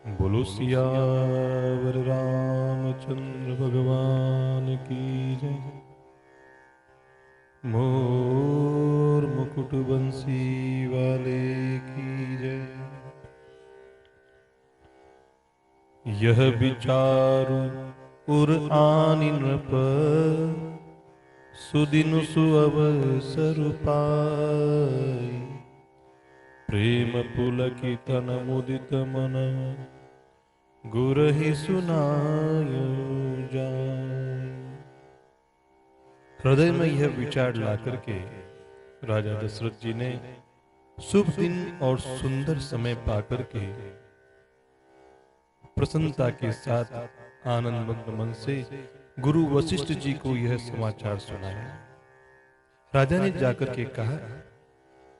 बोलो सियावर रामचंद्र भगवान की जय। मोर मुकुट बंसी वाले की जय। यह विचारु उर आनि नृप, सुदिन सुअवसर पाई। प्रेम पुलकितन मुदित मन, गुरहि सुनाय जाय। हृदय में यह विचार ला करके राजा दशरथ जी ने शुभ दिन और सुंदर समय पाकर के प्रसन्नता के साथ आनंद मग्न मन से गुरु वशिष्ठ जी को यह समाचार सुनाया। राजा ने जाकर के कहा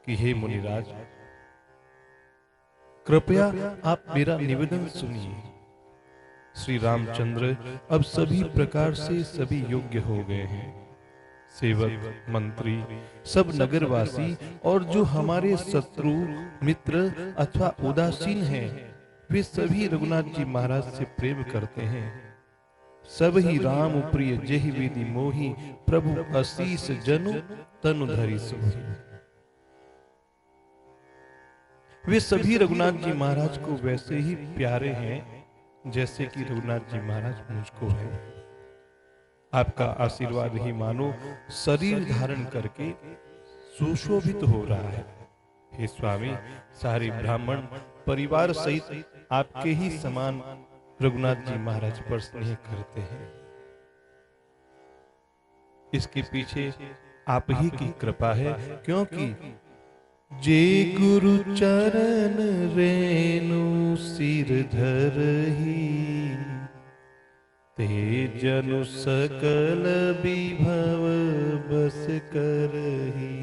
कि हे मुनिराज, कृपया आप मेरा निवेदन सुनिए। श्री रामचंद्र अब सभी प्रकार से सभी योग्य हो गए हैं। सेवक, मंत्री, सब नगरवासी और जो हमारे शत्रु, मित्र अथवा उदासीन हैं, वे सभी रघुनाथ जी महाराज से प्रेम करते हैं। सब ही राम प्रिय जेहि विधि मोहि, प्रभु असीस जनु तनु धरि सोहि। वे सभी रघुनाथ जी महाराज को वैसे ही प्यारे हैं जैसे कि रघुनाथ जी महाराज मुझको है। आपका आशीर्वाद ही मानो शरीर धारण करके सुशोभित हो रहा है। हे स्वामी, सारे ब्राह्मण परिवार सहित आपके ही समान रघुनाथ जी महाराज पर स्नेह करते हैं। इसके पीछे आप ही की कृपा है, क्योंकि जे गुरु चरण रेणु सिर धरहि, ते जनु सकल विभव बस करहि।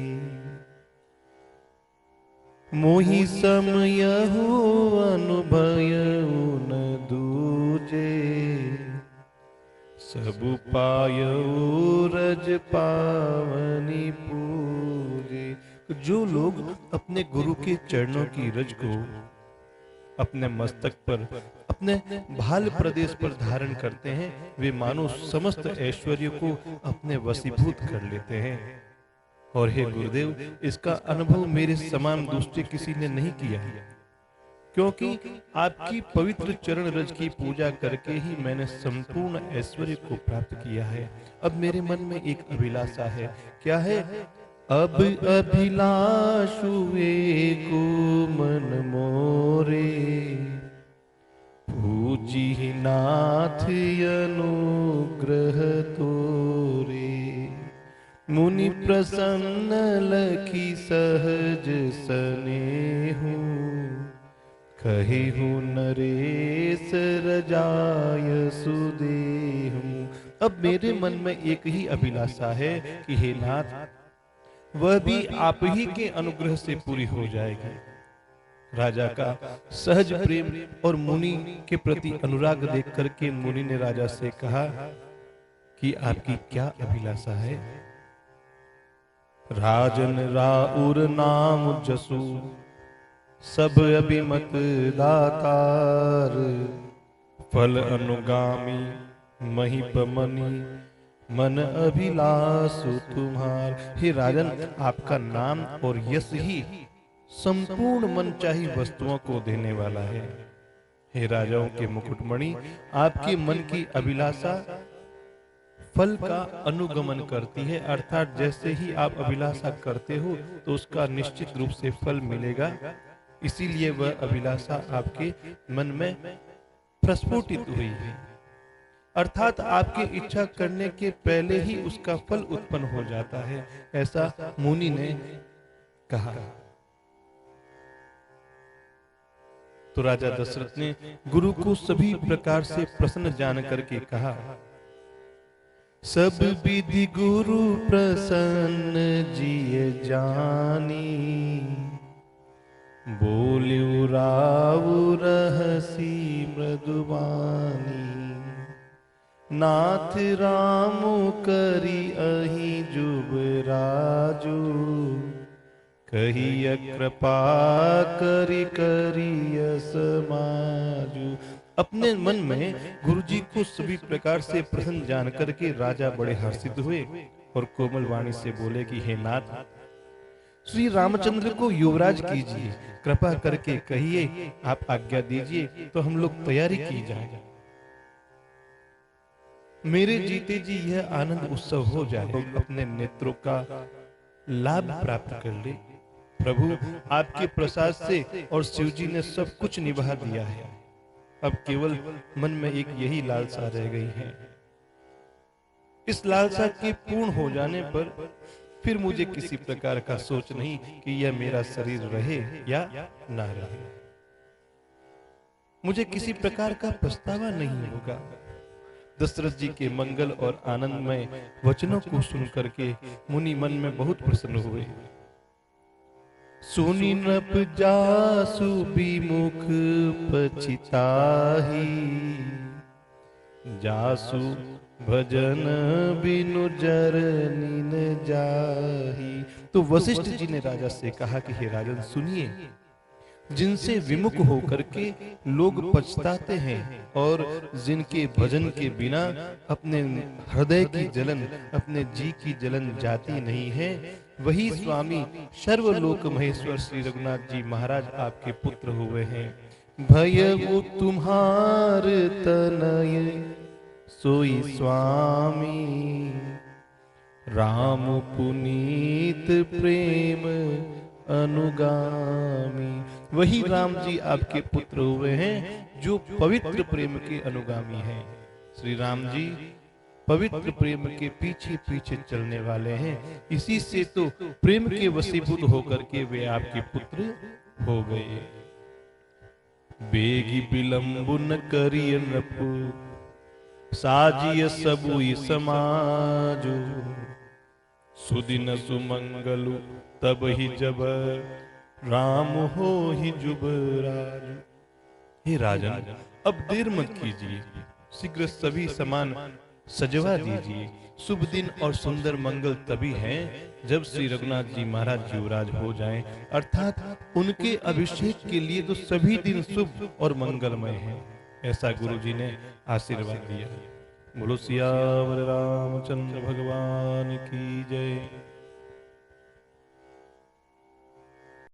मोहि समयहु अनुभयउ न दूजे, सब पायउ रज पावनि पूजे। जो लोग अपने गुरु के चरणों की रज को अपने मस्तक पर, अपने भाल प्रदेश पर धारण करते हैं, वे मानो समस्त ऐश्वर्य को अपने वशीभूत कर लेते हैं। और हे गुरुदेव, इसका अनुभव मेरे समान दूसरे किसी ने नहीं किया है, क्योंकि आपकी पवित्र चरण रज की पूजा करके ही मैंने संपूर्ण ऐश्वर्य को प्राप्त किया है। अब मेरे मन में एक अभिलाषा है। क्या है? अब अभिलाषु एको मन मोरे, पूजी नाथ अनुग्रह तोरे। मुनि प्रसन्न लखी सहज सनेहु, कहिहु नरेश रजाय सुदेहु। अब मेरे मन में एक ही अभिलाषा है कि हे नाथ, वह भी आप ही के अनुग्रह से पूरी हो जाएगी। राजा का सहज प्रेम और मुनि के प्रति अनुराग देख करके मुनि ने राजा से कहा कि आपकी क्या अभिलाषा है? राजन राउर नाम जसु, सब अभिमत दातार। फल अनुगामी महिपमनि, मन अभिलाषु तुम्हार। हे राजन, आपका नाम और यश ही संपूर्ण मनचाही वस्तुओं को देने वाला है। हे राजाओं के मुकुटमणि, आपके मन की अभिलाषा फल का अनुगमन करती है, अर्थात जैसे ही आप अभिलाषा करते हो तो उसका निश्चित रूप से फल मिलेगा। इसीलिए वह अभिलाषा आपके मन में प्रस्फुटित हुई है, अर्थात आपकी इच्छा करने के पहले ही उसका फल उत्पन्न हो जाता है, ऐसा मुनि ने कहा। तो राजा दशरथ ने गुरु को सभी प्रकार से प्रसन्न जान करके कहा, सब विधि गुरु प्रसन्न जिय जानी। बोलिउ राउ रहसी मृदुवानी, नाथ राम करी अहि जुबराजू। कहिय कृपा करी करिय समाजू। अपने मन में गुरुजी को सभी प्रकार से प्रसन्न जान करके राजा बड़े हर्षित हुए और कोमल वाणी से बोले कि हे नाथ, श्री रामचंद्र को युवराज कीजिए, कृपा करके कहिए, आप आज्ञा दीजिए तो हम लोग तैयारी की जाए। मेरे जीते जी यह आनंद उत्सव हो जाए, लोग अपने नेत्रों का लाभ प्राप्त कर ले। प्रभु आपके प्रसाद से और शिवजी ने सब कुछ निभा दिया है, अब केवल मन में एक यही लालसा रह गई है। इस लालसा के पूर्ण हो जाने पर फिर मुझे किसी प्रकार का सोच नहीं कि यह मेरा शरीर रहे या ना रहे। मुझे किसी प्रकार का पछतावा नहीं होगा। दशरथ जी के मंगल और आनंदमय वचनों को सुन करके मुनि मन में बहुत प्रसन्न हुए। सुनी नृप जासु विमुख पछिताहि, जासु भजन बिनु जरनी न जाहि। तो वशिष्ठ जी ने राजा से कहा कि हे राजन सुनिए, जिनसे विमुख होकर के लोग पछताते हैं और जिनके भजन के बिना अपने हृदय की जलन, अपने जी की जलन जाती नहीं है, वही स्वामी सर्वलोक महेश्वर श्री रघुनाथ जी महाराज आपके पुत्र हुए हैं। भयउ तुम्हार तनय सोई स्वामी, राम पुनीत प्रेम अनुगामी। वही राम जी आपके पुत्र हुए हैं जो पवित्र प्रेम के अनुगामी हैं। श्री राम जी पवित्र प्रेम के पीछे पीछे चलने वाले हैं, इसी से तो प्रेम के वशीभूत होकर के वे आपके पुत्र हो गए। बेगी विलंबु न करिय नृपु, साजिय सबुई समाजो, सुदिन सुमंगलु तब ही जब राम हो ही जुबराज। हे राजन, अब देर मत कीजिए, शीघ्र सभी सामान सजवा दीजिए। शुभ दिन और सुंदर मंगल तभी है जब श्री रघुनाथ जी महाराज युवराज हो जाएं, अर्थात उनके अभिषेक के लिए तो सभी दिन शुभ और मंगलमय हैं। ऐसा गुरुजी ने आशीर्वाद दिया। बोलो सियावर रामचंद्र भगवान की जय।